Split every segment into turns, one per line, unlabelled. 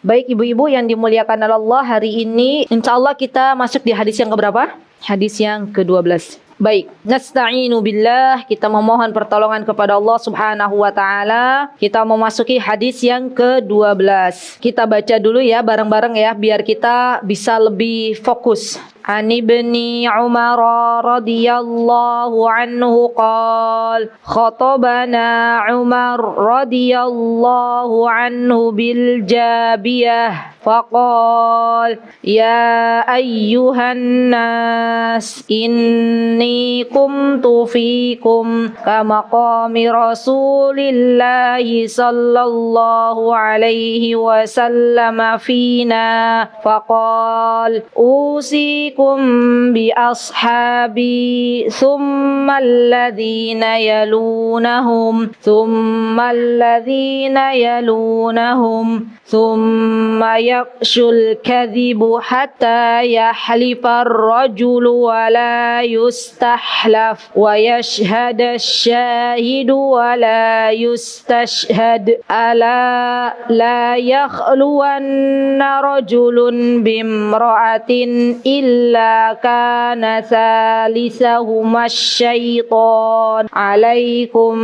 Baik ibu-ibu yang dimuliakan oleh Allah, hari ini insya Allah kita masuk di hadis yang keberapa? Hadis yang ke-12. Baik, nasta'inu billah, kita memohon pertolongan kepada Allah Subhanahu wa taala. Kita memasuki hadis yang ke-12. Kita baca dulu ya bareng-bareng ya biar kita bisa lebih fokus. An ibni Umar radhiyallahu anhu qala khatabana Umar radhiyallahu anhu bil jabiyah faqala ya ayyuhan nas inni kumtu fikum kama qami rasulillahi sallallahu alaihi wasallam fina faqala usikum bi ashabi thumma alladhina yalunahum thumma alladhina yalunahum thumma yakshul kadhibu hatta yahlifar rajulu wa la yustahlaf wa yashhada syahidu wa la yustashhad ala la yakhluwanna rajulun bimra'atin illa kana thalithahuma syaitan alaikum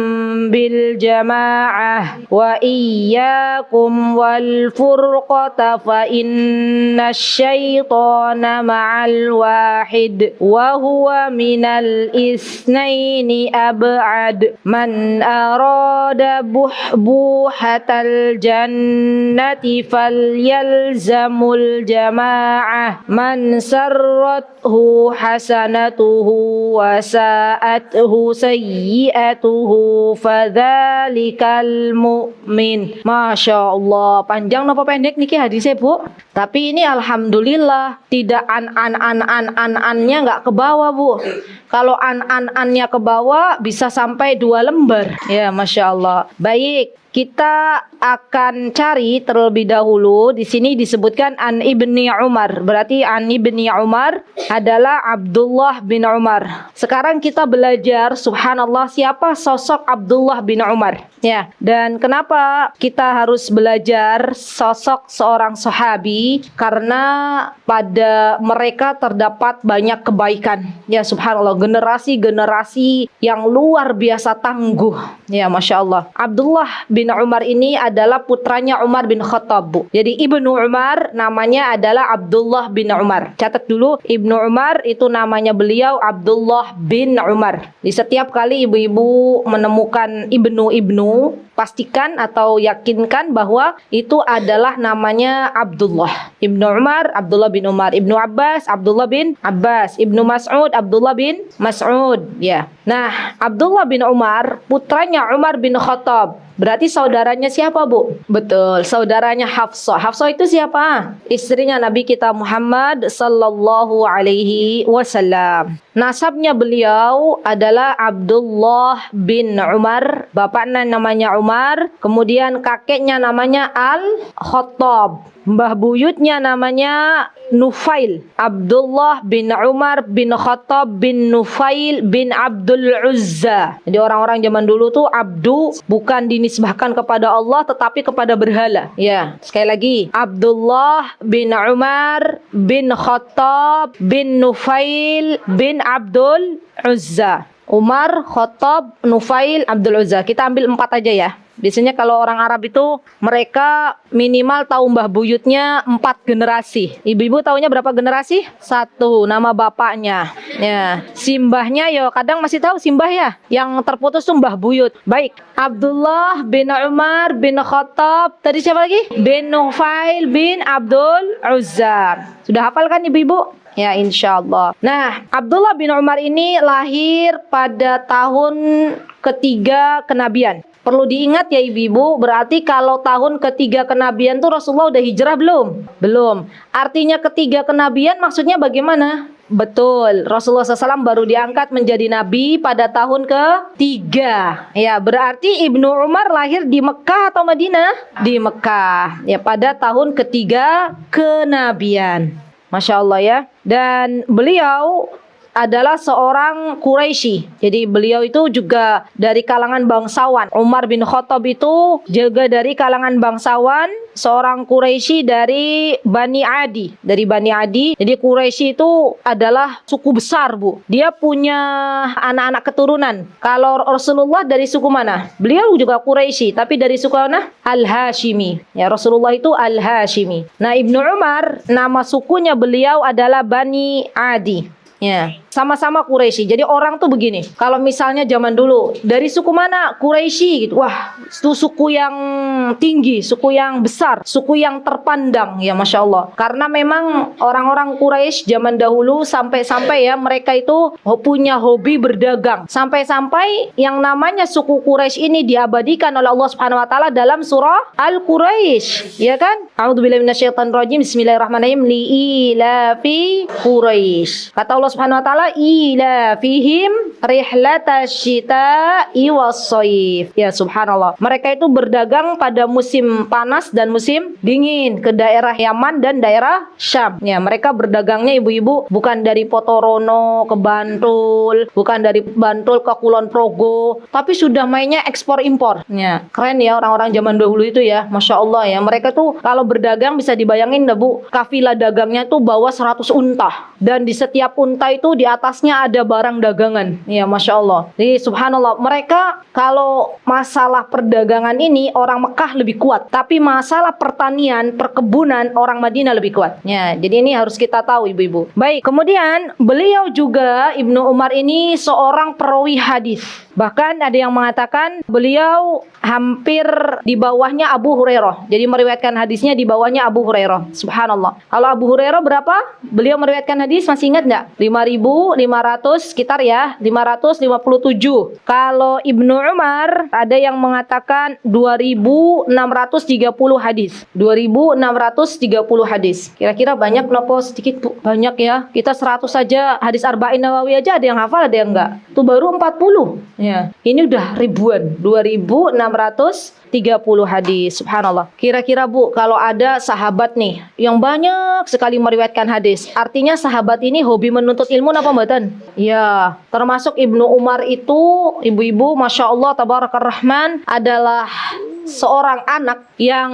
bil jama'ah wa iyyakum wal furqata fa inna syaitana ma'al wahid wa huwa minal isnaini ab'ad man arada buhbuhatal jannati falyalzamul jama'ah man sarrathu hasanatuhu wa sa'athu sayyi'atuhu fadzalikal mu'min. Masya Allah, panjang napa pendek niki hadisnya Bu? Tapi ini alhamdulillah tidak an-annya nggak ke bawah Bu. Kalau an-annya ke bawah bisa sampai 2 lembar. Ya Masya Allah. Baik, kita akan cari terlebih dahulu. Di sini disebutkan an ibni Umar. Berarti an ibni Umar adalah Abdullah bin Umar. Sekarang kita belajar, subhanallah, siapa sosok Abdullah bin Umar. Ya, dan kenapa kita harus belajar sosok seorang sahabi? Karena pada mereka terdapat banyak kebaikan. Ya, subhanallah, generasi-generasi yang luar biasa tangguh. Ya, Masya Allah. Abdullah bin Umar ini adalah putranya Umar bin Khattab, Bu. Jadi Ibnu Umar namanya adalah Abdullah bin Umar. Catat dulu, Ibnu Umar itu namanya beliau Abdullah bin Umar. Di setiap kali ibu-ibu menemukan Ibnu, pastikan atau yakinkan bahwa itu adalah namanya Abdullah. Ibnu Umar, Abdullah bin Umar. Ibnu Abbas, Abdullah bin Abbas. Ibnu Mas'ud, Abdullah bin Mas'ud. Ya. Nah, Abdullah bin Umar, putranya Umar bin Khattab. Berarti saudaranya siapa, Bu? Betul, saudaranya Hafsah. Hafsah itu siapa? Istrinya Nabi kita Muhammad sallallahu alaihi wasallam. Nasabnya beliau adalah Abdullah bin Umar. Bapaknya namanya Umar. Kemudian kakeknya namanya Al-Khattab. Mbah buyutnya namanya Nufail. Abdullah bin Umar bin Khattab bin Nufail bin Abdul Uzza. Jadi orang-orang zaman dulu tuh abdu bukan dinisbahkan kepada Allah tetapi kepada berhala. Ya, sekali lagi. Abdullah bin Umar bin Khattab bin Nufail bin Abdul Uzza. Umar, Khattab, Nufail, Abdul Uzza. Kita ambil 4 aja ya. Biasanya kalau orang Arab itu mereka minimal tahu mbah buyutnya 4 generasi. Ibu-ibu tahunya berapa generasi? 1, nama bapaknya. Ya, simbahnya ya kadang masih tahu simbah ya. Yang terputus tuh mbah buyut. Baik, Abdullah bin Umar bin Khattab. Tadi siapa lagi? Bin Nufail bin Abdul Uzza. Sudah hafal kan ibu-ibu? Ya, insya Allah. Nah, Abdullah bin Umar ini lahir pada tahun ketiga kenabian. Perlu diingat ya ibu-ibu, berarti kalau tahun ketiga kenabian tuh Rasulullah udah hijrah belum? Belum. Artinya ketiga kenabian maksudnya bagaimana? Betul, Rasulullah SAW baru diangkat menjadi nabi pada tahun ketiga. Ya, berarti Ibnu Umar lahir di Mekah atau Madinah? Di Mekah. Ya, pada tahun ketiga kenabian. Masya Allah ya. Dan beliau adalah seorang Quraisy. Jadi beliau itu juga dari kalangan bangsawan. Umar bin Khattab itu juga dari kalangan bangsawan, seorang Quraisy dari Bani Adi. Dari Bani Adi. Jadi Quraisy itu adalah suku besar, Bu. Dia punya anak-anak keturunan. Kalau Rasulullah dari suku mana? Beliau juga Quraisy, tapi dari suku mana? Al-Hashimi. Ya, Rasulullah itu Al-Hashimi. Nah, Ibnu Umar, nama sukunya beliau adalah Bani Adi. Ya, sama-sama Quraisy. Jadi orang tuh begini, kalau misalnya zaman dulu dari suku mana? Quraisy gitu. Wah, itu suku yang tinggi, suku yang besar, suku yang terpandang, ya Masya Allah. Karena memang orang-orang Quraisy zaman dahulu sampai-sampai ya mereka itu punya hobi berdagang. Sampai-sampai yang namanya suku Quraisy ini diabadikan oleh Allah Subhanahu wa taala dalam surah Al-Quraisy, ya kan? A'udzubillahi minasyaitonirrajim. Bismillahirrahmanirrahim. Li'ilafi Quraisy. Kata Allah Subhanahu wa taala, ila fihim rihlatasyita'i was-shaif. Ya subhanallah. Mereka itu berdagang pada musim panas dan musim dingin ke daerah Yaman dan daerah Syam. Ya, mereka berdagangnya ibu-ibu bukan dari Potorono ke Bantul, bukan dari Bantul ke Kulon Progo, tapi sudah mainnya ekspor impor. Ya, keren ya orang-orang zaman dahulu itu ya. Masya Allah ya. Mereka tuh kalau berdagang bisa dibayangin dah Bu, kafilah dagangnya tuh bawa 100 unta. Dan di setiap unta itu di atasnya ada barang dagangan. Ya Masya Allah. Jadi subhanallah, mereka kalau masalah perdagangan ini orang Mekah lebih kuat, tapi masalah pertanian, perkebunan orang Madinah lebih kuat. Ya, jadi ini harus kita tahu ibu-ibu. Baik, kemudian beliau juga Ibnu Umar ini seorang perawi hadis. Bahkan ada yang mengatakan beliau hampir di bawahnya Abu Hurairah. Jadi meriwayatkan hadisnya di bawahnya Abu Hurairah. Subhanallah. Kalau Abu Hurairah berapa? Beliau meriwayatkan hadis, masih ingat nggak? 5.500 sekitar ya, 557. Kalau Ibnu Umar ada yang mengatakan 2.630 hadis. 2.630 hadis. Kira-kira banyak nopo sedikit Bu? Banyak ya. Kita 100 saja hadis Arba'in Nawawi aja ada yang hafal, ada yang enggak. Itu baru 40. Ya. Ini udah ribuan. 2.630 hadis. Subhanallah. Kira-kira Bu, kalau ada sahabat nih yang banyak sekali meriwayatkan hadis, artinya sahabat ini hobi menuntut ilmu apa mboten? Ya, termasuk Ibnu Umar itu ibu-ibu Masya Allah Tabarakar Rahman adalah seorang anak yang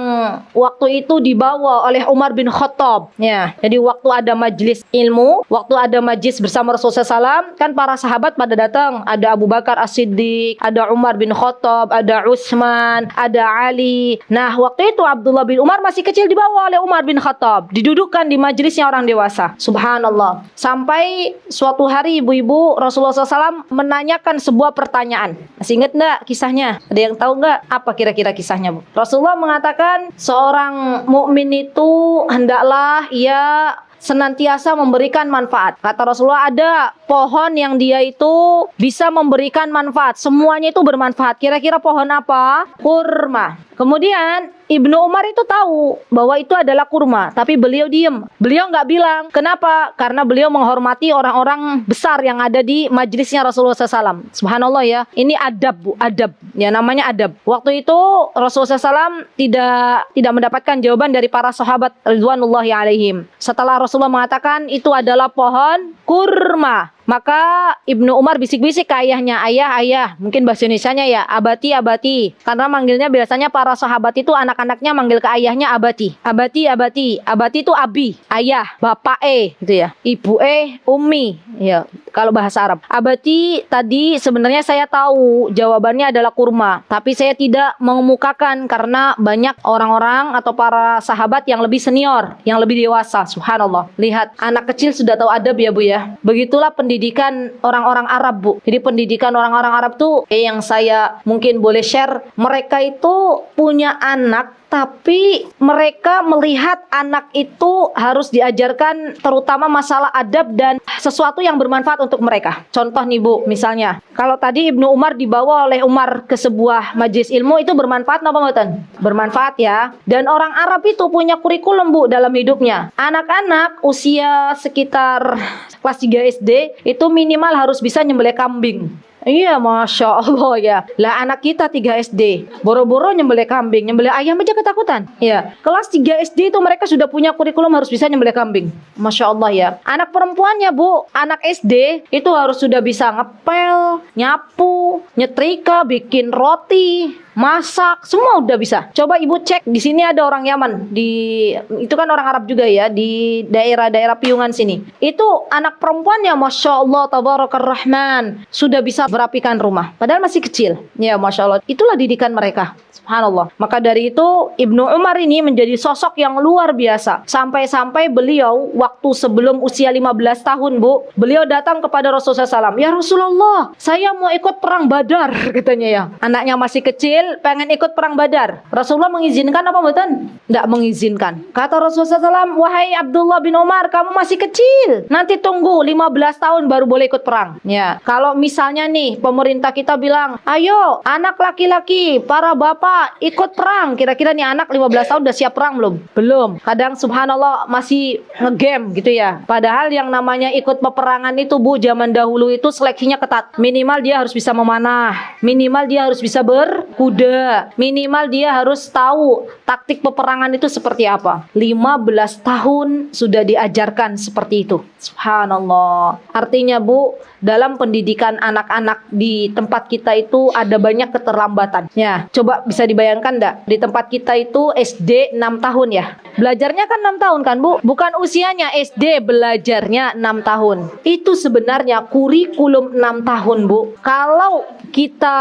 waktu itu dibawa oleh Umar bin Khattab. Ya, jadi waktu ada majlis ilmu, waktu ada majlis bersama Rasulullah SAW, kan para sahabat pada datang. Ada Abu Bakar As-Siddiq, ada Umar bin Khattab, ada Utsman, ada Ali. Nah, waktu itu Abdullah bin Umar masih kecil dibawa oleh Umar bin Khattab, didudukkan di majlisnya orang dewasa. Subhanallah. Sampai suatu hari ibu-ibu Rasulullah SAW menanyakan sebuah pertanyaan. Masih ingat nggak kisahnya? Ada yang tahu nggak apa kira-kira kisahnya, Bu? Rasulullah mengatakan seorang mukmin itu hendaklah ia senantiasa memberikan manfaat. Kata Rasulullah, ada pohon yang dia itu bisa memberikan manfaat. Semuanya itu bermanfaat. Kira-kira pohon apa? Kurma. Kemudian Ibnu Umar itu tahu bahwa itu adalah kurma, tapi beliau diem. Beliau nggak bilang. Kenapa? Karena beliau menghormati orang-orang besar yang ada di majlisnya Rasulullah SAW. Subhanallah ya. Ini adab, Bu. Adab. Ya, namanya adab. Waktu itu Rasulullah SAW tidak mendapatkan jawaban dari para sahabat ridwanullahi alaihim. Setelah Rasulullah mengatakan itu adalah pohon kurma, maka Ibnu Umar bisik-bisik ke ayahnya, ayah, mungkin bahasa Indonesianya ya, abati. Karena manggilnya biasanya para sahabat itu anak-anaknya manggil ke ayahnya abati. Abati itu abi, ayah, bapak gitu ya. Ibu ummi, ya kalau bahasa Arab. Abati tadi sebenarnya saya tahu jawabannya adalah kurma, tapi saya tidak mengemukakan karena banyak orang-orang atau para sahabat yang lebih senior, yang lebih dewasa. Subhanallah. Lihat, anak kecil sudah tahu adab ya Bu ya. Begitulah pendidikan orang-orang Arab, Bu. Jadi pendidikan orang-orang Arab tuh yang saya mungkin boleh share, mereka itu punya anak, tapi mereka melihat anak itu harus diajarkan terutama masalah adab dan sesuatu yang bermanfaat untuk mereka. Contoh nih Bu, misalnya kalau tadi Ibnu Umar dibawa oleh Umar ke sebuah majelis ilmu, itu bermanfaat apa mboten? Bermanfaat ya. Dan orang Arab itu punya kurikulum Bu dalam hidupnya. Anak-anak usia sekitar kelas 3 SD itu minimal harus bisa nyembelih kambing. Iya, Masya Allah ya. Lah anak kita 3 SD, boro-boro nyembelih kambing, nyembelih ayam aja ketakutan. Ya, kelas 3 SD itu mereka sudah punya kurikulum harus bisa nyembelih kambing. Masya Allah ya. Anak perempuannya Bu, anak SD itu harus sudah bisa ngepel, nyapu, nyetrika, bikin roti, masak, semua udah bisa. Coba ibu cek, di sini ada orang Yaman, itu kan orang Arab juga ya, di daerah-daerah Piungan sini. Itu anak perempuannya Masya Allah Tabarakar Rahman sudah bisa merapikan rumah, padahal masih kecil. Ya Masya Allah, itulah didikan mereka. Subhanallah. Maka dari itu Ibnu Umar ini menjadi sosok yang luar biasa. Sampai-sampai beliau waktu sebelum usia 15 tahun Bu, beliau datang kepada Rasulullah SAW. Ya Rasulullah, saya mau ikut perang Badar katanya ya. Anaknya masih kecil, pengen ikut perang Badar. Rasulullah mengizinkan apa betul? Tidak mengizinkan. Kata Rasulullah SAW, wahai Abdullah bin Umar, kamu masih kecil. Nanti tunggu 15 tahun baru boleh ikut perang. Ya, kalau misalnya nih pemerintah kita bilang, ayo anak laki-laki, para bapak ikut perang. Kira-kira nih anak 15 tahun udah siap perang belum? Belum. Kadang subhanallah masih ngegame gitu ya. Padahal yang namanya ikut peperangan itu Bu, zaman dahulu itu seleksinya ketat. Minimal dia harus bisa memanah, minimal dia harus bisa berkuda, minimal dia harus tahu taktik peperangan itu seperti apa. 15 tahun sudah diajarkan seperti itu. Subhanallah. Artinya Bu, dalam pendidikan anak-anak di tempat kita itu ada banyak keterlambatan. Ya, coba bisa dibayangkan enggak? Di tempat kita itu SD 6 tahun ya. Belajarnya kan 6 tahun kan Bu? Bukan usianya SD, belajarnya 6 tahun. Itu sebenarnya kurikulum 6 tahun Bu. Kalau kita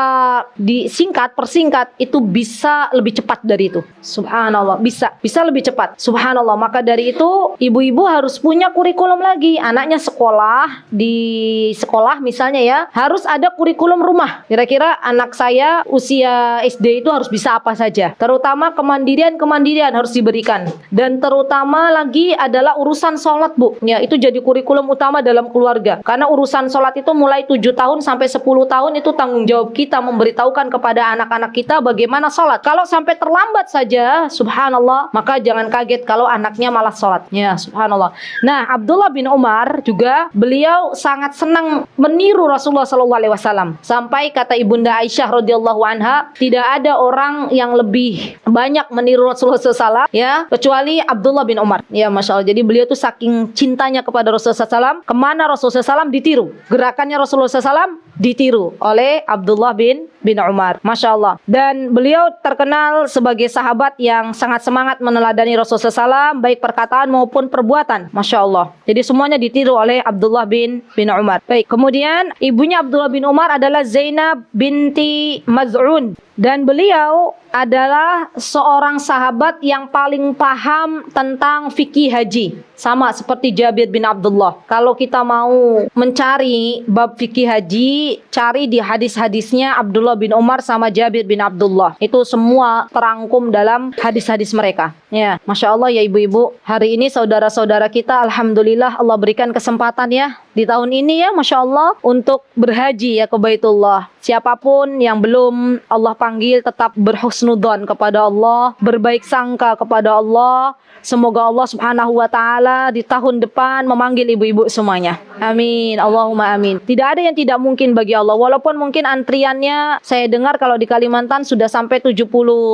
persingkat itu bisa lebih cepat dari itu. Subhanallah, bisa lebih cepat. Subhanallah. Maka dari itu ibu-ibu harus punya kurikulum lagi. Anaknya sekolah, di sekolah misalnya ya, harus ada kurikulum rumah. Kira-kira anak saya usia SD itu harus bisa apa saja. Terutama kemandirian harus diberikan. Dan terutama lagi adalah urusan sholat Bu. Ya, itu jadi kurikulum utama dalam keluarga. Karena urusan sholat itu mulai 7 tahun sampai 10 tahun itu tanggung jawab kita memberitahukan kepada anak-anak kita bagaimana sholat. Kalau sampai terlambat saja, subhanallah, maka jangan kaget kalau anaknya malas sholat. Ya, subhanallah. Nah, Abdullah bin Umar juga beliau sangat senang meniru Rasulullah SAW. Sampai kata Ibunda Aisyah radhiyallahu anha, tidak ada orang yang lebih banyak meniru Rasulullah SAW ya, kecuali Abdullah bin Umar. Ya, Masya Allah. Jadi beliau tuh saking cintanya kepada Rasulullah SAW, kemana Rasulullah SAW ditiru. Gerakannya Rasulullah SAW ditiru oleh Abdullah bin Umar. Masya Allah. Dan beliau terkenal sebagai sahabat yang sangat semangat meneladani Rasulullah SAW, baik perkataan maupun perbuatan. Masya Allah. Jadi semuanya ditiru oleh Abdullah bin Umar. Baik. Kemudian ibunya Abdullah bin Umar adalah Zainab binti Maz'un. Dan beliau adalah seorang sahabat yang paling paham tentang fikih haji. Sama seperti Jabir bin Abdullah. Kalau kita mau mencari bab fikih haji, cari di hadis-hadisnya Abdullah bin Umar sama Jabir bin Abdullah. Itu semua terangkum dalam hadis-hadis mereka. Ya, Masya Allah ya ibu-ibu. Hari ini saudara-saudara kita, alhamdulillah Allah berikan kesempatan ya di tahun ini ya, Masya Allah, untuk berhaji ya ke Baitullah. Siapapun yang belum Allah panggil, tetap berhusnudzon kepada Allah, berbaik sangka kepada Allah. Semoga Allah Subhanahu wa taala di tahun depan memanggil ibu-ibu semuanya. Amin. Allahumma amin. Tidak ada yang tidak mungkin bagi Allah. Walaupun mungkin antriannya, saya dengar kalau di Kalimantan sudah sampai 70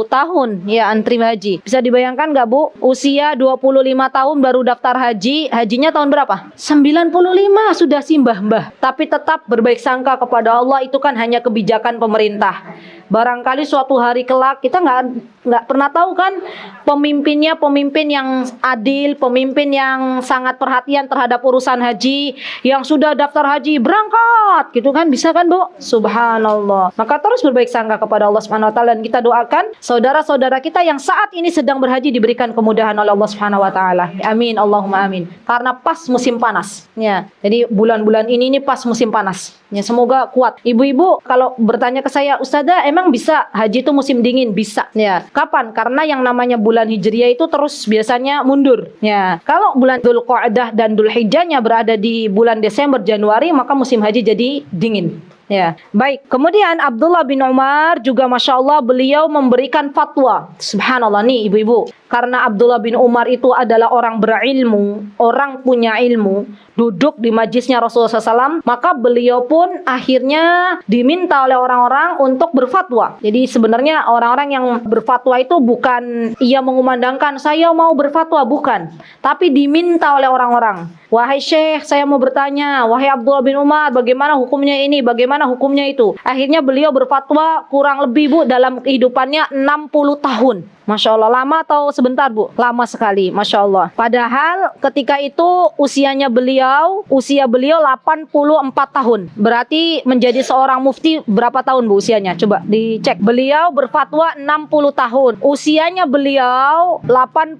tahun ya antri haji. Bisa dibayangkan nggak Bu? Usia 25 tahun baru daftar haji. Hajinya tahun berapa? 95 sudah sih mbah-mbah. Tapi tetap berbaik sangka kepada Allah, itu kan hanya kebijakan pemerintah. Barangkali suatu hari kelak kita nggak pernah tahu kan, pemimpinnya pemimpin yang adil, pemimpin yang sangat perhatian terhadap urusan haji, yang sudah daftar haji berangkat gitu kan, bisa kan Bu? Subhanallah. Maka terus berbaik sangka kepada Allah Subhanahu wa taala, dan kita doakan saudara-saudara kita yang saat ini sedang berhaji diberikan kemudahan oleh Allah Subhanahu wa taala. Amin. Allahumma amin. Karena pas musim panas. Ya. Jadi bulan-bulan ini pas musim panas. Ya, semoga kuat. Ibu-ibu kalau bertanya ke saya, Ustazah, emang bisa haji itu musim dingin? Bisa. Ya. Kapan? Karena yang namanya bulan Hijriah itu terus biasanya mundur. Ya. Kalau bulan Dzulqa'dah dan Dzulhijjahnya berada di bulan Desember Januari, maka musim haji jadi dingin. Ya, baik. Kemudian Abdullah bin Umar juga Masya Allah beliau memberikan fatwa. Subhanallah nih ibu-ibu. Karena Abdullah bin Umar itu adalah orang berilmu, orang punya ilmu, duduk di majlisnya Rasulullah SAW, maka beliau pun akhirnya diminta oleh orang-orang untuk berfatwa. Jadi sebenarnya orang-orang yang berfatwa itu bukan ia mengumandangkan saya mau berfatwa, bukan. Tapi diminta oleh orang-orang. Wahai Syekh, saya mau bertanya. Wahai Abdullah bin Umar, bagaimana hukumnya ini? Bagaimana hukumnya itu? Akhirnya beliau berfatwa kurang lebih Bu dalam kehidupannya 60 tahun. Masya Allah, lama atau sebentar Bu? Lama sekali, Masya Allah. Padahal ketika itu usia beliau 84 tahun. Berarti menjadi seorang mufti berapa tahun Bu usianya? Coba dicek. Beliau berfatwa 60 tahun. Usianya beliau 84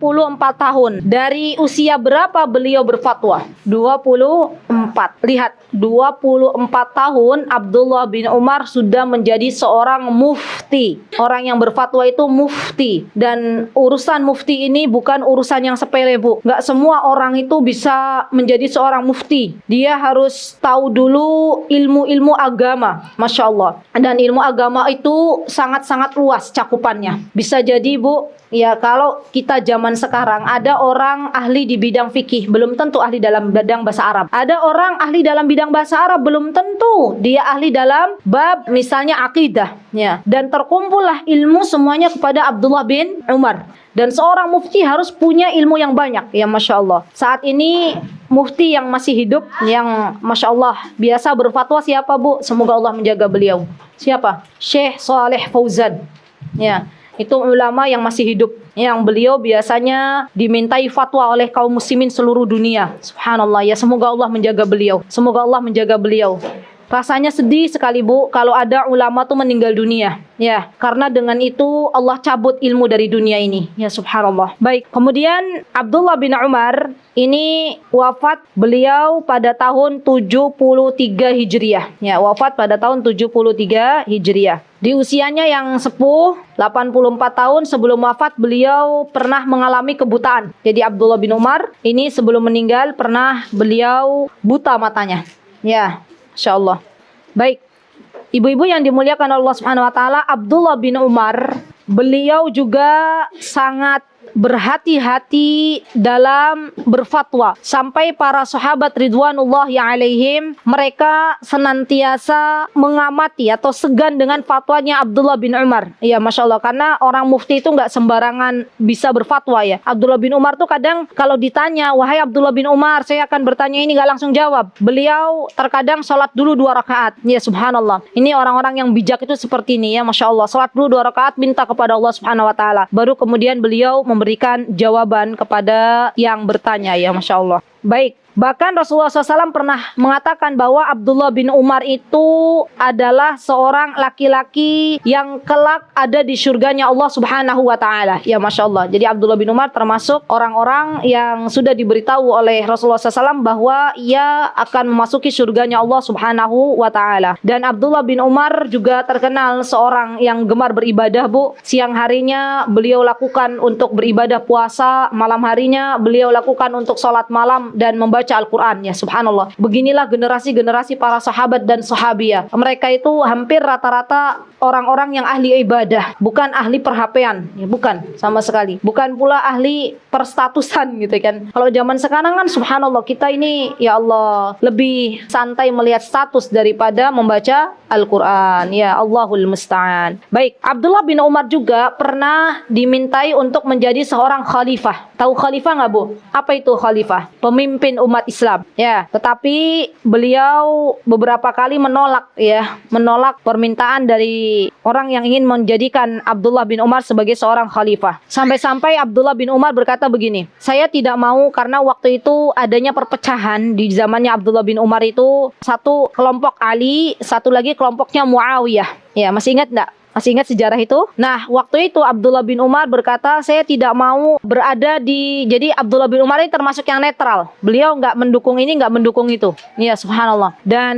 tahun. Dari usia berapa beliau berfatwa? 24. Lihat, 24 tahun Abdullah bin Umar sudah menjadi seorang mufti. Orang yang berfatwa itu mufti. Dan urusan mufti ini bukan urusan yang sepele Bu. Nggak semua orang itu bisa menjadi seorang mufti. Dia harus tahu dulu ilmu-ilmu agama. Masya Allah. Dan ilmu agama itu sangat-sangat luas cakupannya. Bisa jadi Bu, ya kalau kita zaman sekarang ada orang ahli di bidang fikih, belum tentu ahli dalam bidang bahasa Arab. Ada orang ahli dalam bidang bahasa Arab, belum tentu dia ahli dalam bab misalnya akidah. Ya. Dan terkumpullah ilmu semuanya kepada Abdullah bin Umar. Dan seorang mufti harus punya ilmu yang banyak. Ya Masya Allah. Saat ini mufti yang masih hidup, yang Masya Allah biasa berfatwa siapa Bu? Semoga Allah menjaga beliau. Siapa? Syekh Saleh Fauzan. Ya. Itu ulama yang masih hidup, yang beliau biasanya dimintai fatwa oleh kaum muslimin seluruh dunia. Subhanallah, ya semoga Allah menjaga beliau. Semoga Allah menjaga beliau. Rasanya sedih sekali Bu kalau ada ulama tuh meninggal dunia. Ya, karena dengan itu Allah cabut ilmu dari dunia ini. Ya subhanallah. Baik, kemudian Abdullah bin Umar ini wafat beliau pada tahun 73 Hijriah. Ya, wafat pada tahun 73 Hijriah. Di usianya yang sepuh, 84 tahun sebelum wafat beliau pernah mengalami kebutaan. Jadi Abdullah bin Umar ini sebelum meninggal pernah beliau buta matanya. Ya, Insya Allah. Baik, ibu-ibu yang dimuliakan Allah Subhanahu Wa Taala, Abdullah bin Umar, beliau juga sangat berhati-hati dalam berfatwa. Sampai para sahabat ridwanullahi alaihim, mereka senantiasa mengamati atau segan dengan fatwanya Abdullah bin Umar. Ya Masya Allah, karena orang mufti itu nggak sembarangan bisa berfatwa ya. Abdullah bin Umar tuh kadang kalau ditanya, wahai Abdullah bin Umar, saya akan bertanya ini, nggak langsung jawab. Beliau terkadang sholat dulu 2 rakaat. Ya subhanallah. Ini orang-orang yang bijak itu seperti ini ya Masya Allah. Sholat dulu 2 rakaat, minta kepada Allah Subhanahu Wa Taala. Baru kemudian beliau memberikan jawaban kepada yang bertanya ya Masya Allah. Baik, bahkan Rasulullah SAW pernah mengatakan bahwa Abdullah bin Umar itu adalah seorang laki-laki yang kelak ada di surganya Allah Subhanahu Wa Taala. Ya Masya Allah. Jadi Abdullah bin Umar termasuk orang-orang yang sudah diberitahu oleh Rasulullah SAW bahwa ia akan memasuki surganya Allah Subhanahu Wa Taala. Dan Abdullah bin Umar juga terkenal seorang yang gemar beribadah Bu. Siang harinya beliau lakukan untuk beribadah puasa, malam harinya beliau lakukan untuk sholat malam dan membaca Al-Quran. Ya subhanallah. Beginilah generasi-generasi para sahabat dan sahabiyah. Mereka itu hampir rata-rata orang-orang yang ahli ibadah, bukan ahli perhapean. Ya, bukan sama sekali. Bukan pula ahli perstatusan gitu kan. Kalau zaman sekarang kan subhanallah, kita ini ya Allah lebih santai melihat status daripada membaca Al-Quran. Ya Allahul Musta'an. Baik, Abdullah bin Umar juga pernah dimintai untuk menjadi seorang khalifah. Tahu khalifah nggak Bu? Apa itu khalifah? Pemimpin umat Islam. Ya, tetapi beliau beberapa kali menolak permintaan dari orang yang ingin menjadikan Abdullah bin Umar sebagai seorang khalifah. Sampai-sampai Abdullah bin Umar berkata begini, saya tidak mau karena waktu itu adanya perpecahan di zamannya Abdullah bin Umar itu, satu kelompok Ali, satu lagi kelompoknya Muawiyah. Ya, masih ingat enggak? Masih ingat sejarah itu? Nah, waktu itu Abdullah bin Umar berkata, saya tidak mau berada di... Jadi Abdullah bin Umar ini termasuk yang netral. Beliau nggak mendukung ini, nggak mendukung itu. Ya, subhanallah. Dan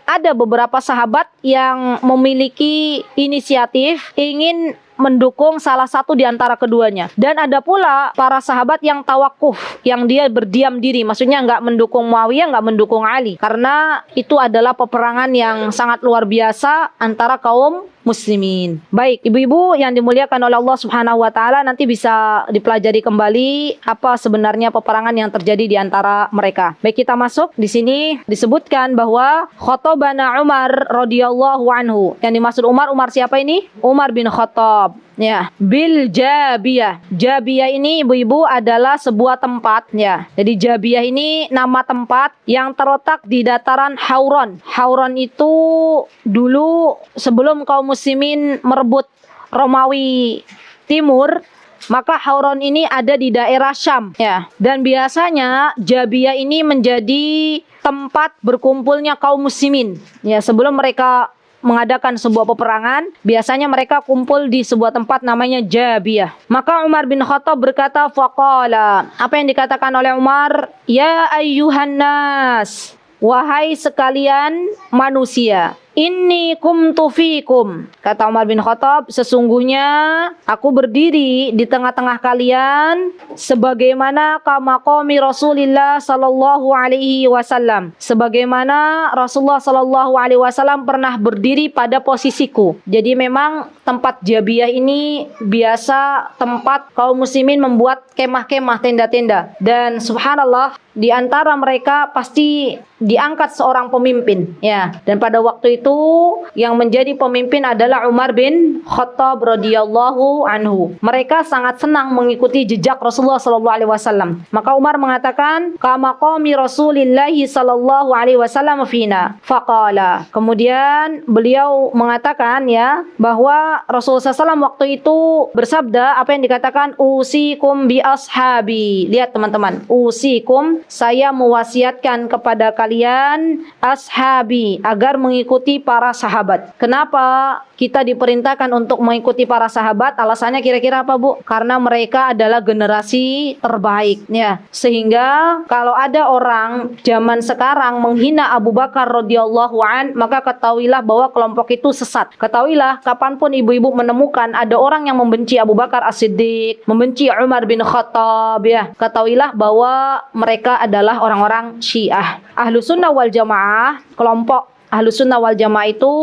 ada beberapa sahabat yang memiliki inisiatif ingin mendukung salah satu di antara keduanya. Dan ada pula para sahabat yang tawakuf, yang dia berdiam diri, maksudnya nggak mendukung Muawiyah, nggak mendukung Ali, karena itu adalah peperangan yang sangat luar biasa antara kaum muslimin. Baik, ibu-ibu yang dimuliakan oleh Allah Subhanahu wa taala, nanti bisa dipelajari kembali apa sebenarnya peperangan yang terjadi di antara mereka. Baik, kita masuk. Di sini disebutkan bahwa khatabana Umar radhiyallahu anhu. Yang dimaksud Umar siapa ini? Umar bin Khattab. Ya, bil Jabiyah. Jabiyah ini ibu-ibu adalah sebuah tempat ya. Jadi Jabiyah ini nama tempat yang terletak di dataran Hauran. Hauran itu dulu sebelum kaum muslimin merebut Romawi Timur, maka Hauran ini ada di daerah Syam ya. Dan biasanya Jabiyah ini menjadi tempat berkumpulnya kaum muslimin ya. Sebelum mereka mengadakan sebuah peperangan, biasanya mereka kumpul di sebuah tempat namanya Jabiyah. Maka Umar bin Khattab berkata, faqala, apa yang dikatakan oleh Umar? Ya ayyuhan nas, wahai sekalian manusia, inni kumtu fikum. Kata Umar bin Khattab, sesungguhnya aku berdiri di tengah-tengah kalian sebagaimana kamaqami Rasulillah sallallahu alaihi wasallam. Sebagaimana Rasulullah sallallahu alaihi wasallam pernah berdiri pada posisiku. Jadi memang tempat Jabiyah ini biasa tempat kaum muslimin membuat kemah-kemah, tenda-tenda. Dan subhanallah, di antara mereka pasti diangkat seorang pemimpin ya. Dan pada waktu itu yang menjadi pemimpin adalah Umar bin Khattab radhiyallahu anhu. Mereka sangat senang mengikuti jejak Rasulullah sallallahu alaihi wasallam. Maka Umar mengatakan, kama qami Rasulillah sallallahu alaihi wasallam fina. Faqala. Kemudian beliau mengatakan ya bahwa Rasulullah SAW waktu itu bersabda, apa yang dikatakan, usikum bi ashabi. Lihat teman-teman, usikum, saya mewasiatkan kepada kalian ashabi, agar mengikuti para sahabat. Kenapa kita diperintahkan untuk mengikuti para sahabat? Alasannya kira-kira apa, Bu? Karena mereka adalah generasi terbaik ya. Sehingga kalau ada orang zaman sekarang menghina Abu Bakar radhiyallahu an, maka ketahuilah bahwa kelompok itu sesat. Ketahuilah kapanpun ibu-ibu menemukan ada orang yang membenci Abu Bakar As-Siddiq, membenci Umar bin Khattab ya, ketahuilah bahwa mereka adalah orang-orang Syiah. Ahlus Sunnah wal Jamaah, kelompok Ahlus Sunnah wal Jamaah itu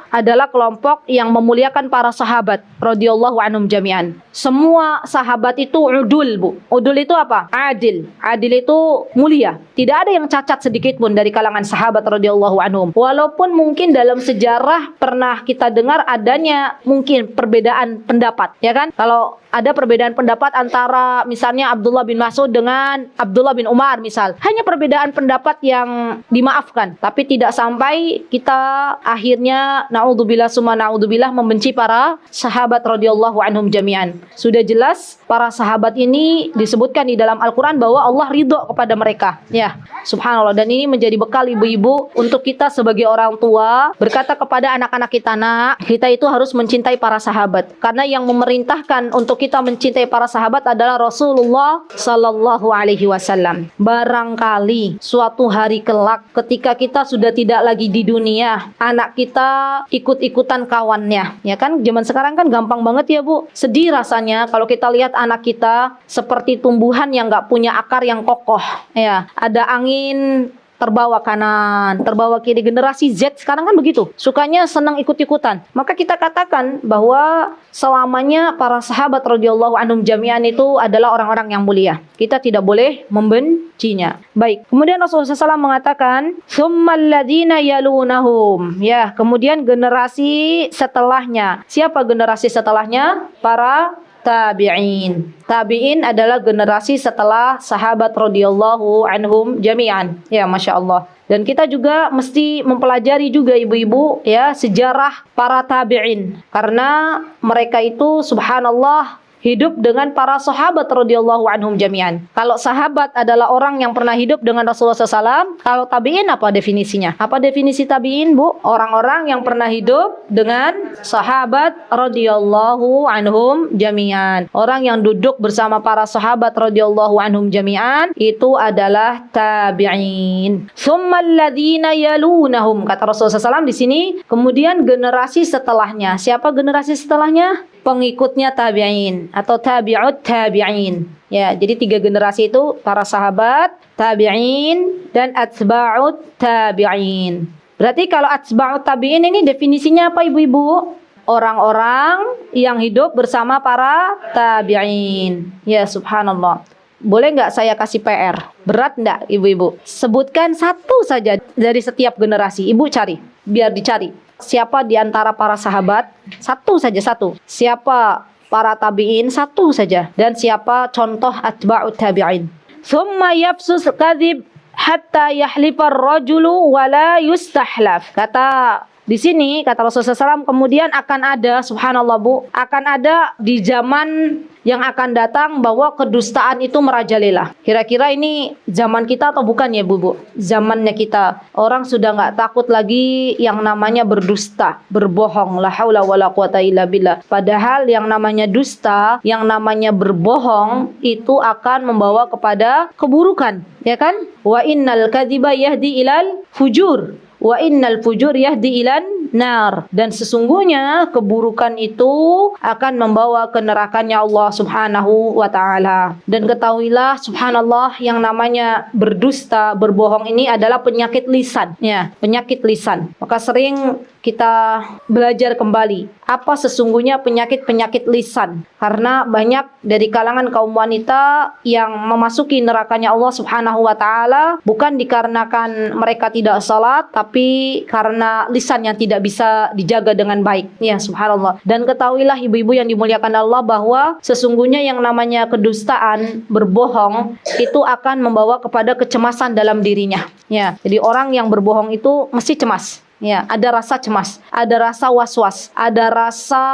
adalah kelompok yang memuliakan para sahabat radhiyallahu anhum jami'an. Semua sahabat itu udul, Bu. Udul itu apa? Adil. Adil itu mulia. Tidak ada yang cacat sedikit pun dari kalangan sahabat radhiyallahu anhum. Walaupun mungkin dalam sejarah pernah kita dengar adanya mungkin perbedaan pendapat, ya kan? Kalau ada perbedaan pendapat antara misalnya Abdullah bin Mas'ud dengan Abdullah bin Umar misal. Hanya perbedaan pendapat yang dimaafkan. Tapi tidak sampai kita akhirnya naudzubillah summa naudzubillah membenci para sahabat radhiyallahu anhum jami'an. Sudah jelas para sahabat ini disebutkan di dalam Al-Quran bahwa Allah ridho kepada mereka. Ya, subhanallah. Dan ini menjadi bekal ibu-ibu untuk kita sebagai orang tua berkata kepada anak-anak kita, nak, kita itu harus mencintai para sahabat. Karena yang memerintahkan untuk kita mencintai para sahabat adalah Rasulullah sallallahu alaihi wasallam. Barangkali suatu hari kelak ketika kita sudah tidak lagi di dunia, anak kita ikut-ikutan kawannya. Ya kan, zaman sekarang kan gampang banget ya, Bu. Sedih rasanya kalau kita lihat anak kita seperti tumbuhan yang nggak punya akar yang kokoh. Ya, ada angin terbawa kanan, terbawa kiri. Generasi Z sekarang kan begitu, sukanya senang ikut-ikutan. Maka kita katakan bahwa selamanya para sahabat radhiyallahu anhum jami'an itu adalah orang-orang yang mulia. Kita tidak boleh membencinya. Baik. Kemudian Rasulullah SAW mengatakan, "Tsummal ladzina yalunahum." Ya, kemudian generasi setelahnya. Siapa generasi setelahnya? Para tabi'in. Tabi'in adalah generasi setelah sahabat radhiyallahu anhum jami'an. Ya, Masya Allah. Dan kita juga mesti mempelajari juga ibu-ibu ya sejarah para tabi'in. Karena mereka itu subhanallah hidup dengan para sahabat radhiyallahu anhum jami'an. Kalau sahabat adalah orang yang pernah hidup dengan Rasulullah SAW, kalau tabi'in apa definisinya? Apa definisi tabi'in, Bu? Orang-orang yang pernah hidup dengan sahabat radhiyallahu anhum jami'an. Orang yang duduk bersama para sahabat radhiyallahu anhum jami'an itu adalah tabi'in. Tsummal ladzina yalunahum, kata Rasulullah SAW di sini, kemudian generasi setelahnya. Siapa generasi setelahnya? pengikutnya tabi'in atau tabi'ut tabi'in. Ya, jadi 3 generasi itu para sahabat, tabi'in dan atba'ut tabi'in. Berarti kalau atba'ut tabi'in ini definisinya apa ibu-ibu? Orang-orang yang hidup bersama para tabi'in. Ya, subhanallah. Boleh nggak saya kasih PR? Berat nggak ibu-ibu? Sebutkan satu saja dari setiap generasi. Ibu cari, biar dicari. Siapa di antara para sahabat? Satu saja, satu. Siapa para tabi'in? Satu saja. Dan siapa contoh atba'ut tabi'in? Thumma yafsus kadhib hatta yahlifar rajulu wala yustahlaf. Kata di sini, kata Rasulullah SAW, kemudian akan ada, subhanallah bu, akan ada di zaman yang akan datang bahwa kedustaan itu merajalela. Kira-kira ini zaman kita atau bukan ya bu? Zamannya kita. Orang sudah nggak takut lagi yang namanya berdusta, berbohong. La haula wala quwata illa billah. Padahal yang namanya dusta, yang namanya berbohong, itu akan membawa kepada keburukan. Ya kan? Wa innal kadhiba yahdi ilal fujur. Wa innal fujur yahdi ilan nar. Dan sesungguhnya keburukan itu akan membawa ke nerakanya Allah subhanahu wa ta'ala. Dan ketahuilah subhanallah, yang namanya berdusta, berbohong ini adalah penyakit lisan. Ya, penyakit lisan. Maka sering kita belajar kembali apa sesungguhnya penyakit-penyakit lisan. Karena banyak dari kalangan kaum wanita yang memasuki nerakanya Allah subhanahu wa ta'ala bukan dikarenakan mereka tidak salat, tapi karena lisan yang tidak bisa dijaga dengan baik. Ya, subhanallah. Dan ketahuilah ibu-ibu yang dimuliakan Allah bahwa sesungguhnya yang namanya kedustaan, berbohong, itu akan membawa kepada kecemasan dalam dirinya. Ya, jadi orang yang berbohong itu mesti cemas. Ya, ada rasa cemas, ada rasa was-was, ada rasa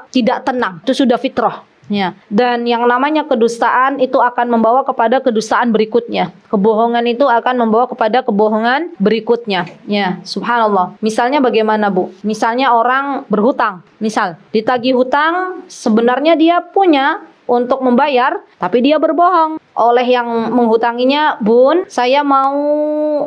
tidak tenang. Itu sudah fitrah. Ya, dan yang namanya kedustaan itu akan membawa kepada kedustaan berikutnya. Kebohongan itu akan membawa kepada kebohongan berikutnya. Ya, subhanallah. Misalnya bagaimana bu? Misalnya orang berhutang. Misal, ditagih hutang, sebenarnya dia punya untuk membayar, tapi dia berbohong. Oleh yang menghutanginya, bun, saya mau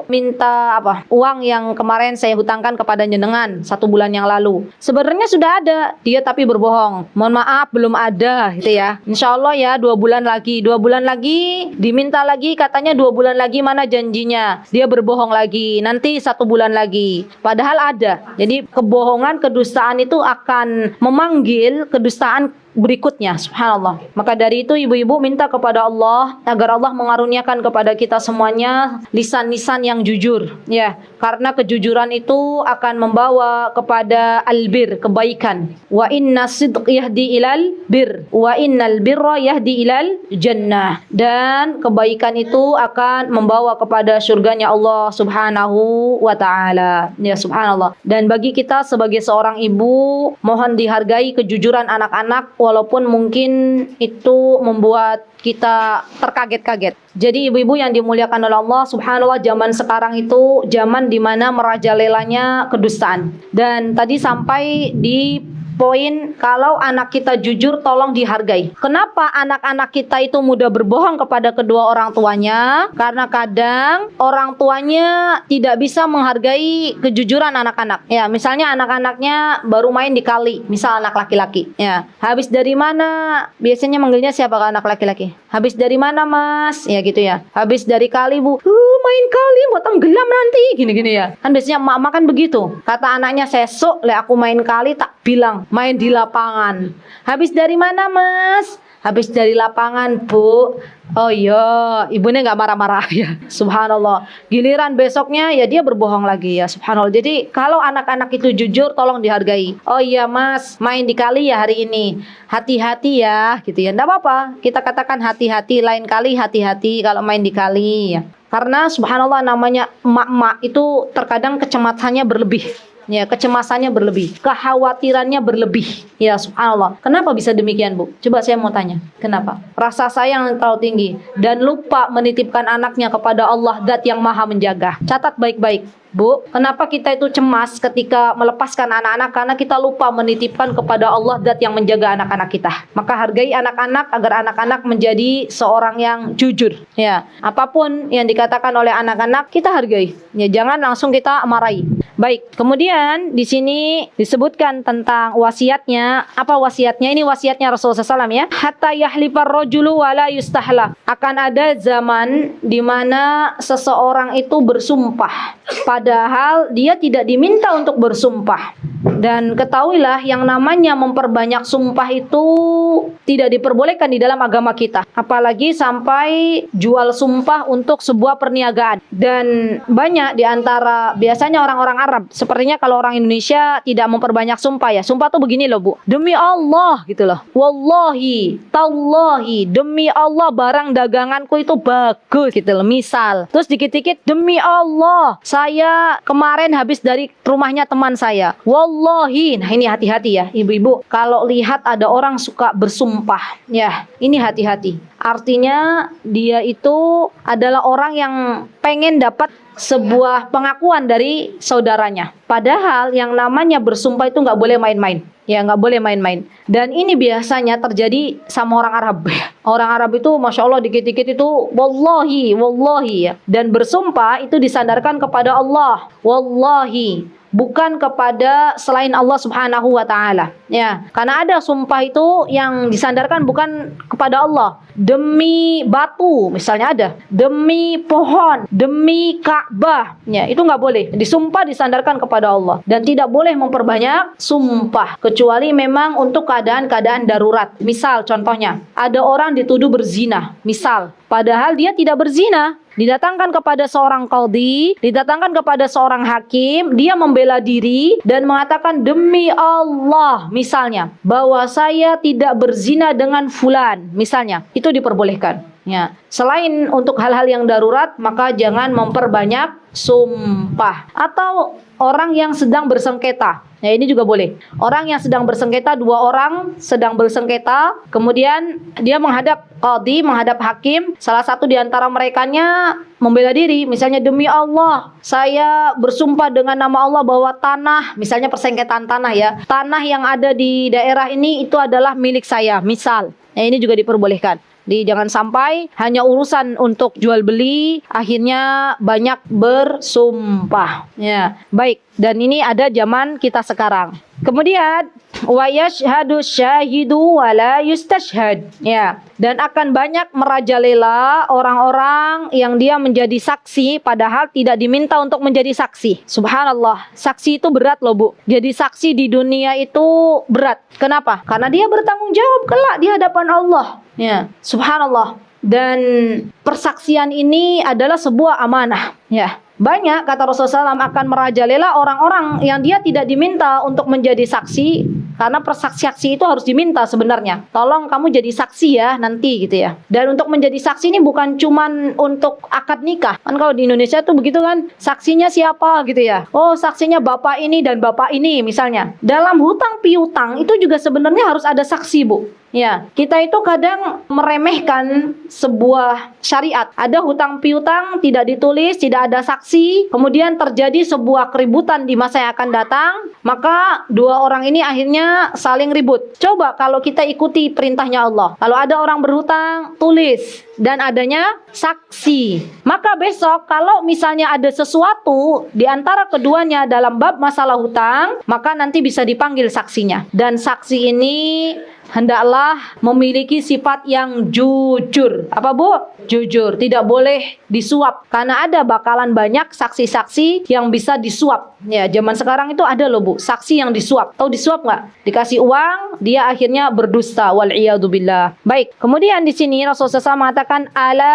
minta uang yang kemarin saya hutangkan kepada jenengan 1 bulan yang lalu. Sebenarnya sudah ada, dia tapi berbohong. Mohon maaf, belum ada, gitu ya. Insya Allah ya, 2 bulan lagi. 2 bulan lagi, diminta lagi, katanya 2 bulan lagi, mana janjinya? Dia berbohong lagi, nanti 1 bulan lagi. Padahal ada. Jadi kebohongan, kedustaan itu akan memanggil kedustaan berikutnya, subhanallah. Maka dari itu ibu-ibu minta kepada Allah agar Allah mengaruniakan kepada kita semuanya lisan-lisan yang jujur, ya, karena kejujuran itu akan membawa kepada albir, kebaikan. Wa inna sidq yahdi ilal bir wa innal birra yahdi ilal jannah. Dan kebaikan itu akan membawa kepada surganya Allah subhanahu wa ta'ala. Ya, subhanallah. Dan bagi kita sebagai seorang ibu, mohon dihargai kejujuran anak-anak, walaupun mungkin itu membuat kita terkaget-kaget. Jadi ibu-ibu yang dimuliakan oleh Allah subhanallah, zaman sekarang itu zaman dimana merajalelanya kedustaan. Dan tadi sampai di poin kalau anak kita jujur tolong dihargai. Kenapa anak-anak kita itu mudah berbohong kepada kedua orang tuanya? Karena kadang orang tuanya tidak bisa menghargai kejujuran anak-anak. Ya, misalnya anak-anaknya baru main di kali, misal anak laki-laki. Ya, habis dari mana? Biasanya manggilnya siapa ke anak laki-laki? Habis dari mana mas? Ya gitu ya. Habis dari kali bu. Main kali mau tenggelam nanti. Gini-gini ya. Kan biasanya emak-emak kan begitu. Kata anaknya, sesuk le aku main kali tak bilang main di lapangan. Habis dari mana mas? Habis dari lapangan bu. Oh iya, ibunya nggak marah-marah ya. Subhanallah. Giliran besoknya ya dia berbohong lagi ya. Subhanallah. Jadi kalau anak-anak itu jujur tolong dihargai. Oh iya mas, main di kali ya hari ini. Hati-hati ya gitu ya. Nggak apa-apa. Kita katakan hati-hati, lain kali hati-hati kalau main di kali ya. Karena subhanallah namanya emak-emak itu terkadang kecemasannya berlebih. Ya, kecemasannya berlebih, kekhawatirannya berlebih. Ya, subhanallah. Kenapa bisa demikian, Bu? Coba saya mau tanya. Kenapa? rasa sayang yang terlalu tinggi, dan lupa menitipkan anaknya kepada Allah Zat yang Maha Menjaga. Catat baik-baik, Bu, kenapa kita itu cemas ketika melepaskan anak-anak? Karena kita lupa menitipkan kepada Allah Zat yang menjaga anak-anak kita. Maka hargai anak-anak agar anak-anak menjadi seorang yang jujur. Ya, apapun yang dikatakan oleh anak-anak kita hargai. Ya, jangan langsung kita marahi. Baik, kemudian di sini disebutkan tentang wasiatnya. Apa wasiatnya? Ini wasiatnya Rasulullah SAW ya. Hatta yahlifar rajulu wala yustahla. Akan ada zaman di mana seseorang itu bersumpah, padahal dia tidak diminta untuk bersumpah. Dan ketahuilah yang namanya memperbanyak sumpah itu tidak diperbolehkan di dalam agama kita. Apalagi sampai jual sumpah untuk sebuah perniagaan. Dan banyak di antara biasanya orang-orang Arab, sepertinya kalau orang Indonesia tidak memperbanyak sumpah ya. Sumpah tuh begini loh, Bu. Demi Allah gitu loh. Wallahi, tallahi, demi Allah barang daganganku itu bagus gitu loh. Misal. Terus dikit-dikit demi Allah, saya kemarin habis dari rumahnya teman saya. Wallahi. Nah, ini hati-hati ya ibu-ibu. Kalau lihat ada orang suka bersumpah, ya ini hati-hati. Artinya dia itu adalah orang yang pengen dapat sebuah pengakuan dari saudaranya. Padahal yang namanya bersumpah itu nggak boleh main-main. Ya nggak boleh main-main. Dan ini biasanya terjadi sama orang Arab. Orang Arab itu Masya Allah dikit-dikit itu wallahi, wallahi ya. Dan bersumpah itu disandarkan kepada Allah. Wallahi, bukan kepada selain Allah Subhanahu wa taala. Ya, karena ada sumpah itu yang disandarkan bukan kepada Allah. Demi batu misalnya ada, demi pohon, demi Ka'bah. Ya, itu nggak boleh. Disumpah disandarkan kepada Allah dan tidak boleh memperbanyak sumpah kecuali memang untuk keadaan-keadaan darurat. Misal contohnya, ada orang dituduh berzina, misal, padahal dia tidak berzina. Didatangkan kepada seorang qadhi, didatangkan kepada seorang hakim, dia membela diri dan mengatakan demi Allah misalnya bahwa saya tidak berzina dengan fulan misalnya, itu diperbolehkan. Ya, selain untuk hal-hal yang darurat maka jangan memperbanyak sumpah. Atau orang yang sedang bersengketa, ya ini juga boleh. Orang yang sedang bersengketa, dua orang sedang bersengketa, kemudian dia menghadap qadhi, menghadap hakim, salah satu di antara merekanya membela diri, misalnya demi Allah, saya bersumpah dengan nama Allah bahwa tanah, misalnya persengketaan tanah ya, tanah yang ada di daerah ini itu adalah milik saya, misal. Nah, ini juga diperbolehkan. Jangan sampai hanya urusan untuk jual beli akhirnya banyak bersumpah. Ya, baik. Dan ini ada zaman kita sekarang. Kemudian wa yashhadu syahidu wa la yustashhad. Ya, dan akan banyak merajalela orang-orang yang dia menjadi saksi padahal tidak diminta untuk menjadi saksi. Subhanallah, saksi itu berat loh, Bu. Jadi saksi di dunia itu berat. Kenapa? Karena dia bertanggung jawab kelak di hadapan Allah. Ya, subhanallah. Dan persaksian ini adalah sebuah amanah. Ya. Banyak kata Rasulullah SAW akan merajalela orang-orang yang dia tidak diminta untuk menjadi saksi, karena persaksi itu harus diminta sebenarnya. Tolong kamu jadi saksi ya nanti gitu ya. Dan untuk menjadi saksi ini bukan cuman untuk akad nikah. Kan kalau di Indonesia tuh begitu kan, saksinya siapa gitu ya. Oh, saksinya bapak ini dan bapak ini misalnya. Dalam hutang piutang itu juga sebenarnya harus ada saksi, Bu. Ya, kita itu kadang meremehkan sebuah syariat. Ada hutang piutang tidak ditulis, tidak ada saksi, kemudian terjadi sebuah keributan di masa yang akan datang, maka dua orang ini akhirnya saling ribut. Coba kalau kita ikuti perintahnya Allah. Kalau ada orang berhutang, tulis dan adanya saksi. Maka besok kalau misalnya ada sesuatu di antara keduanya dalam bab masalah hutang, maka nanti bisa dipanggil saksinya. Dan saksi ini hendaklah memiliki sifat yang jujur. Apa, Bu? Jujur. Tidak boleh disuap. Karena ada bakalan banyak saksi-saksi yang bisa disuap. Ya, zaman sekarang itu ada loh, Bu, saksi yang disuap. Tahu disuap nggak? Dikasih uang, dia akhirnya berdusta. Wal'iyadzubillah. Baik. Kemudian di sini Rasulullah SAW mengatakan, ala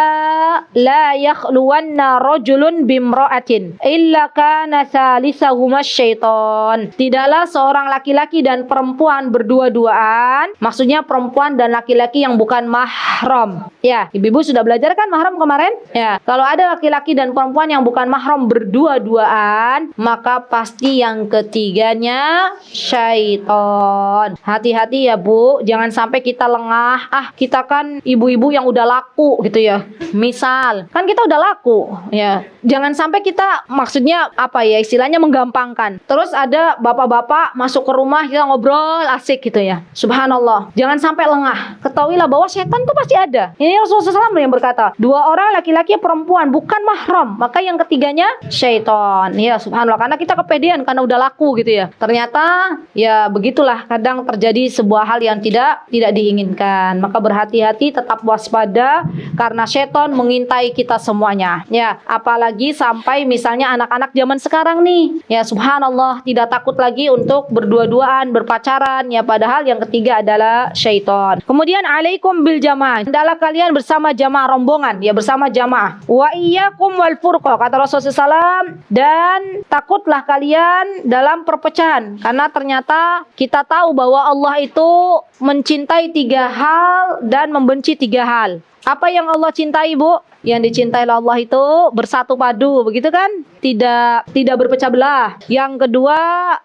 la yakhluwanna rajulun bimra'atin illa kana thalisahuma syaitan. Tidaklah seorang laki-laki dan perempuan berdua-duaan Maksudnya perempuan dan laki-laki yang bukan mahram. Ya, ibu-ibu sudah belajar kan mahram kemarin? Ya, kalau ada laki-laki dan perempuan yang bukan mahram berdua-duaan, maka pasti yang ketiganya syaitan. Hati-hati ya Bu, jangan sampai kita lengah. Kita kan ibu-ibu yang udah laku gitu ya. Misal, kan kita udah laku ya. Jangan sampai kita maksudnya apa ya, istilahnya menggampangkan. Terus ada bapak-bapak masuk ke rumah, kita ngobrol asik gitu ya. Subhanallah, jangan sampai lengah. Ketahuilah bahwa setan tuh pasti ada. Ini Rasulullah SAW yang berkata, 2 orang laki-laki perempuan bukan mahram, maka yang ketiganya syaitan. Ya subhanallah, karena kita kepedean karena udah laku gitu ya. Ternyata ya begitulah, kadang terjadi sebuah hal yang tidak diinginkan. Maka berhati-hati, tetap waspada karena setan mengintai kita semuanya. Ya, apalagi sampai misalnya anak-anak zaman sekarang nih. Ya subhanallah, tidak takut lagi untuk berdua-duaan, berpacaran ya, padahal yang ketiga adalah syaitan. Kemudian alaikum bil jamaah. Hendaklah kalian bersama jamaah rombongan, ya bersama jamaah. Wa iyyakum wal furqa, kata Rasulullah SAW, dan takutlah kalian dalam perpecahan, karena ternyata kita tahu bahwa Allah itu mencintai 3 hal dan membenci 3 hal. Apa yang Allah cintai, Bu? Yang dicintai Allah itu bersatu padu, begitu kan? Tidak berpecah belah. Yang kedua,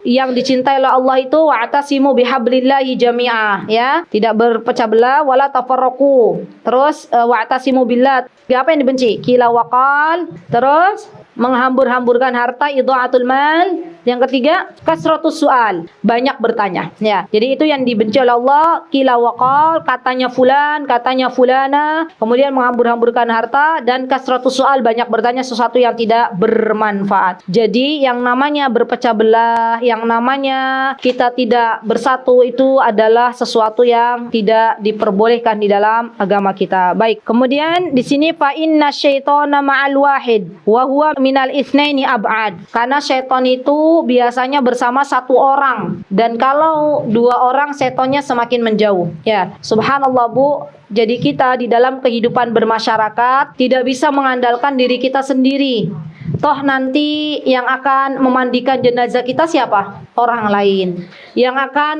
yang dicintai Allah itu wa'tasimu bihablillahi jami'ah, ya. Tidak berpecah belah, wala tafarraqu. Terus wa'tasimu billah. Apa yang dibenci? Qila waqal. Terus menghambur-hamburkan harta, idha'atul mal. Yang ketiga, kasratus su'al, banyak bertanya. Ya, jadi itu yang dibenci oleh Allah. Qila waqal, katanya fulan, katanya fulana. Kemudian menghambur-hamburkan harta, dan kasratus su'al, banyak bertanya sesuatu yang tidak bermanfaat. Jadi yang namanya berpecah belah, yang namanya kita tidak bersatu, itu adalah sesuatu yang tidak diperbolehkan di dalam agama kita. Baik, kemudian di sini fa inna syaitana ma'al wahid wa huwa minal itsnaini ab'ad. Karena syaitan itu biasanya bersama 1 orang, dan kalau 2 orang setonnya semakin menjauh. Ya, subhanallah Bu. Jadi kita di dalam kehidupan bermasyarakat tidak bisa mengandalkan diri kita sendiri. Toh nanti yang akan memandikan jenazah kita siapa? Orang lain. Yang akan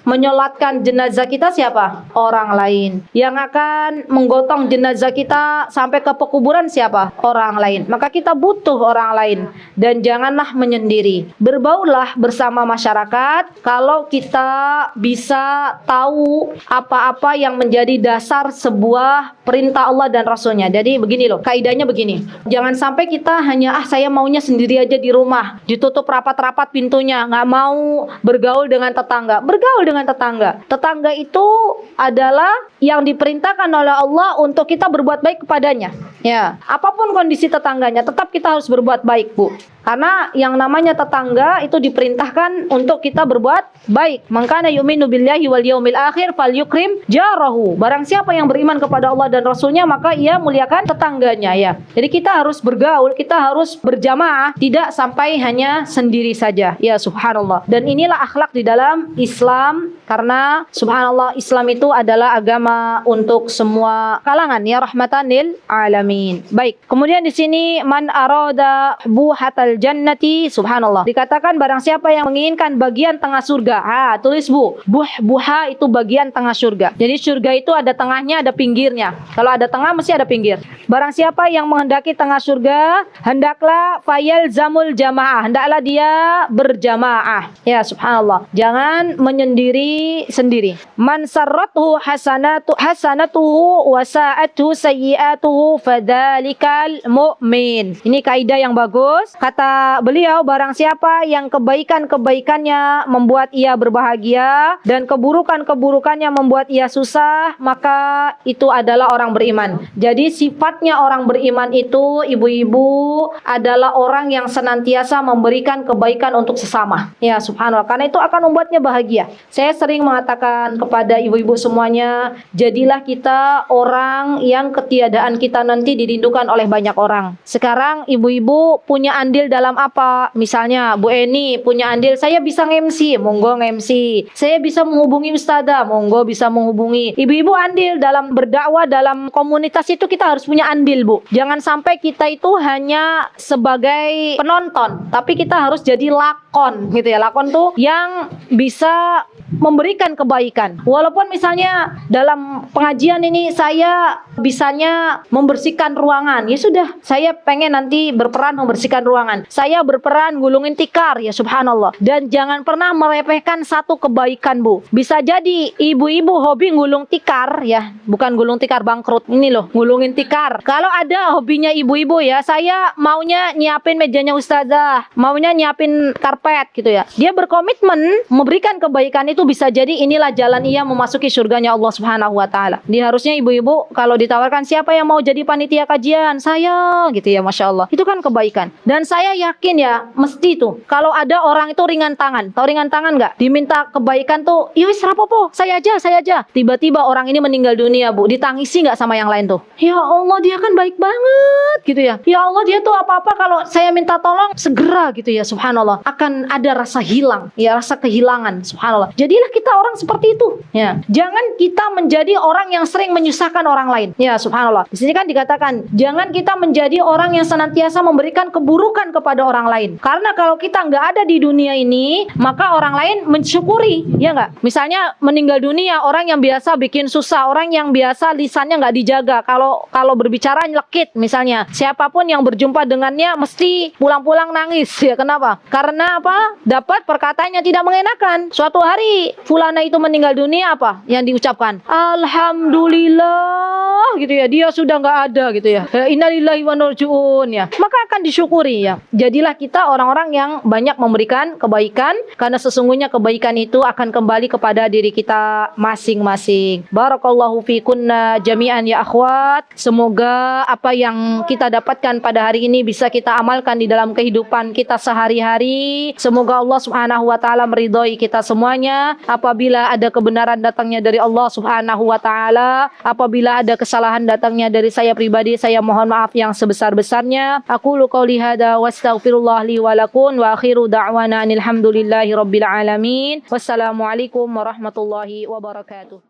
menyolatkan jenazah kita siapa? Orang lain. Yang akan menggotong jenazah kita sampai ke pekuburan siapa? Orang lain. Maka kita butuh orang lain. Dan janganlah menyendiri. Berbaulah bersama masyarakat. Kalau kita bisa tahu apa-apa yang menjadi dasar sebuah perintah Allah dan Rasulnya. Jadi begini loh, kaidahnya begini. Jangan sampai kita hanya saya maunya sendiri aja di rumah, ditutup rapat-rapat pintunya, nggak mau bergaul dengan tetangga. Bergaul dengan tetangga. Tetangga itu adalah yang diperintahkan oleh Allah untuk kita berbuat baik kepadanya. Ya, apapun kondisi tetangganya, tetap kita harus berbuat baik, Bu. Karena yang namanya tetangga itu diperintahkan untuk kita berbuat baik. Mangkana yu'minu billahi wal yaumil akhir falyukrim jarahu. Barang siapa yang beriman kepada Allah dan Rasulnya, maka ia muliakan tetangganya, ya. Jadi kita harus bergaul, kita harus berjamaah, tidak sampai hanya sendiri saja. Ya subhanallah. Dan inilah akhlak di dalam Islam, karena subhanallah Islam itu adalah agama untuk semua kalangan, ya, rahmatan lil alamin. Baik. Kemudian di sini man arada buhatal jannati, subhanallah. Dikatakan barang siapa yang menginginkan bagian tengah surga. Tulis Bu. Buha itu bagian tengah surga. Jadi surga itu ada tengahnya, ada pinggirnya. Kalau ada tengah mesti ada pinggir. Barang siapa yang menghendaki tengah surga, hendaklah fayal zamul jamaah. Hendaklah dia berjamaah. Ya subhanallah. Jangan menyendiri sendiri. Man sarratuhu hasanatuhu wa sa'atuhu sayyi'atuhu fadzalikal mu'min. Ini kaidah yang bagus. Kata beliau, barang siapa yang kebaikan-kebaikannya membuat ia berbahagia dan keburukan-keburukannya membuat ia susah, maka itu adalah orang beriman. Jadi sifatnya orang beriman itu, ibu-ibu, adalah orang yang senantiasa memberikan kebaikan untuk sesama. Ya subhanallah, karena itu akan membuatnya bahagia. Saya sering mengatakan kepada ibu-ibu semuanya, jadilah kita orang yang ketiadaan kita nanti dirindukan oleh banyak orang. Sekarang ibu-ibu punya andil dalam apa? Misalnya Bu Eni punya andil, saya bisa nge-MC, monggo nge-MC. Saya bisa menghubungi ustazah, monggo bisa menghubungi. Ibu-ibu andil dalam berdakwah, dalam komunitas itu kita harus punya andil, Bu. Jangan sampai kita itu hanya sebagai penonton, tapi kita harus jadi lakon gitu ya. Lakon tuh yang bisa memberikan kebaikan. Walaupun misalnya dalam pengajian ini saya bisanya membersihkan ruangan, ya sudah, saya pengen nanti berperan membersihkan ruangan. Saya berperan gulungin tikar, ya subhanallah. Dan jangan pernah meremehkan satu kebaikan, Bu. Bisa jadi ibu-ibu hobi gulung tikar ya, bukan gulung tikar bangkrut ini loh, gulungin tikar. Kalau ada hobinya ibu-ibu ya, saya maunya nyiapin mejanya ustazah, maunya nyiapin karpet gitu ya. Dia berkomitmen memberikan kebaikan itu, bisa jadi inilah jalan ia memasuki surganya Allah Subhanahu wa taala. Dia harusnya ibu-ibu kalau ditawarkan siapa yang mau jadi panitia kajian, saya gitu ya, Masya Allah. Itu kan kebaikan. Dan saya yakin ya, mesti tuh kalau ada orang itu ringan tangan. Tahu ringan tangan nggak? Diminta kebaikan tuh, ya wis rapopo, saya aja. Tiba-tiba orang ini meninggal dunia, Bu. Ditangisi nggak sama yang lain tuh? Ya Allah, dia kan baik banget gitu ya. Ya Allah, dia tuh apa-apa kalau saya minta tolong segera gitu ya, subhanallah. Akan ada rasa hilang, ya rasa kehilangan, subhanallah. Jadilah kita orang seperti itu. Ya, jangan kita menjadi orang yang sering menyusahkan orang lain. Ya, subhanallah. Di sini kan dikatakan, jangan kita menjadi orang yang senantiasa memberikan keburukan kepada orang lain. Karena kalau kita nggak ada di dunia ini, maka orang lain mensyukuri, ya nggak? Misalnya meninggal dunia orang yang biasa bikin susah, orang yang biasa lisannya nggak dijaga. Kalau berbicara nyelekit, misalnya siapapun yang berjumpa dengannya mesti pulang-pulang nangis. Ya, kenapa? Karena apa? Dapat perkataan yang tidak mengenakan. Suatu hari fulana itu meninggal dunia, apa yang diucapkan? Alhamdulillah gitu ya, dia sudah nggak ada gitu ya. Innalillahi wa inna ilaihi raji'un ya. Maka akan disyukuri ya. Jadilah kita orang-orang yang banyak memberikan kebaikan, karena sesungguhnya kebaikan itu akan kembali kepada diri kita masing-masing. Barakallahu fikunna jami'an ya akhwat. Semoga apa yang kita dapatkan pada hari ini bisa kita amalkan di dalam kehidupan kita sehari-hari. Semoga Allah Subhanahu wa taala meridhoi kita semuanya. Apabila ada kebenaran datangnya dari Allah Subhanahu wa taala, apabila ada kesalahan datangnya dari saya pribadi, saya mohon maaf yang sebesar-besarnya. Aqulu qouli hadza wastaghfirullah li wa lakum wa akhiru da'wana alhamdulillahi rabbil alamin. Wassalamualaikum warahmatullahi wabarakatuh.